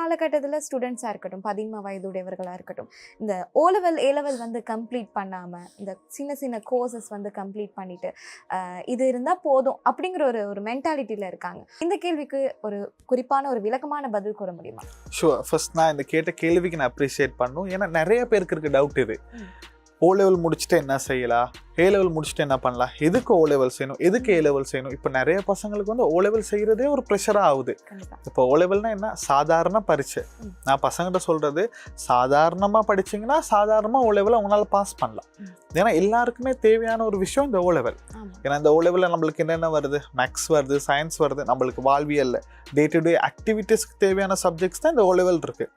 காலகட்டத்தில் ஸ்டூடெண்ட்ஸாக இருக்கட்டும், 15 வயதுடையவர்களாக இருக்கட்டும், இந்த ஓ லெவல் ஏ லெவல் வந்து கம்ப்ளீட் பண்ணாமல் இந்த சின்ன சின்ன கோர்சஸ் வந்து கம்ப்ளீட் பண்ணிட்டு இது இருந்தால் போதும் அப்படிங்கிற ஒரு மென்டாலிட்டியில் இருக்காங்க. இந்த கேள்விக்கு ஒரு குறிப்பான ஒரு விளக்கமான பதில் கூற முடியுமா? ஷுவர். ஃபர்ஸ்ட் நான் இந்த கேட்ட கேள்விக்கு நான் அப்ரிஷியேட் பண்ணும். ஏன்னா நிறைய பேருக்கு இருக்க டவுட் இது. ஓ லெவல் முடிச்சுட்டு என்ன செய்யலாம், ஏ லெவல் முடிச்சுட்டு என்ன பண்ணலாம், எதுக்கு ஓ லெவல் செய்யணும், எதுக்கு ஏ லெவல் செய்யணும். இப்போ நிறைய பசங்களுக்கு வந்து ஓ லெவல் செய்கிறதே ஒரு ப்ரெஷராக ஆகுது. இப்போ ஓ லெவல்னா என்ன, சாதாரண பரீட்சை. நான் பசங்கிட்ட சொல்கிறது, சாதாரணமாக படிச்சிங்கன்னா சாதாரணமாக ஓ லெவலை உங்களால் பாஸ் பண்ணலாம். ஏன்னா எல்லாருக்குமே தேவையான ஒரு விஷயம் இந்த ஓ லெவல். ஏன்னா இந்த ஓ லெவலில் நம்மளுக்கு என்னென்ன வருது, மேக்ஸ் வருது, சயின்ஸ் வருது, நம்மளுக்கு வாழ்வியல்ல டே டு டே ஆக்டிவிட்டீஸ்க்கு தேவையான சப்ஜெக்ட்ஸ் தான் இந்த ஓ லெவல் இருக்குது.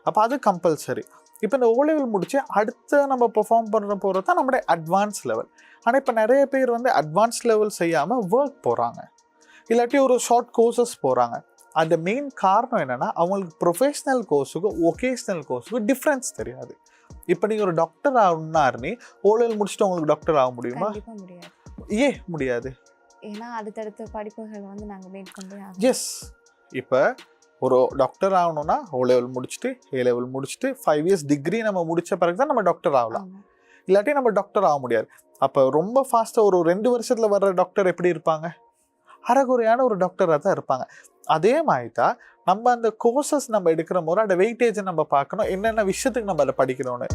அப்போ அது கம்பல்சரி. இப்போ இந்த ஓ லெவல் முடிச்சு அடுத்து நம்ம பெர்ஃபார்ம் பண்ணுற போகிறது தான் நம்மளுடைய அட்வான்ஸ் லெவல். ஆனால் இப்போ நிறைய பேர் வந்து அட்வான்ஸ் லெவல் செய்யாமல் ஒர்க் போகிறாங்க, இல்லாட்டி ஒரு ஷார்ட் கோர்சஸ் போகிறாங்க. அந்த மெயின் காரணம் என்னென்னா, அவங்களுக்கு ப்ரொஃபஷ்னல் கோர்ஸுக்கும் ஒகேஷ்னல் கோர்ஸுக்கும் டிஃப்ரென்ஸ் தெரியாது. இப்போ நீங்கள் ஒரு டாக்டர் ஆகணும்னா ஓ லெவல் முடிச்சுட்டு உங்களுக்கு டாக்டர் ஆக முடியுமா? ஏன் முடியாது? ஏன்னா அடுத்தடுத்த படிப்புகள் வந்து நாங்கள் மேற்கொண்டு. எஸ், இப்போ ஒரு டாக்டர் ஆகணும்னா ஓ லெவல் முடிச்சுட்டு ஏ லெவல் முடிச்சுட்டு 5 இயர்ஸ் டிகிரி நம்ம முடித்த பிறகு தான் நம்ம டாக்டர் ஆகலாம். இல்லாட்டி நம்ம டாக்டர் ஆக முடியாது. அப்போ ரொம்ப ஃபாஸ்ட்டாக ஒரு 2 வருஷத்தில் வர்ற டாக்டர் எப்படி இருப்பாங்க? அரைகுறையான ஒரு டாக்டராக தான் இருப்பாங்க. அதே மாதிரி தான் நம்ம அந்த கோர்சஸ் நம்ம எடுக்கிற போது அந்த வெயிட்டேஜை நம்ம பார்க்கணும், என்னென்ன விஷயத்துக்கு நம்ம அதை படிக்கிறோன்னு.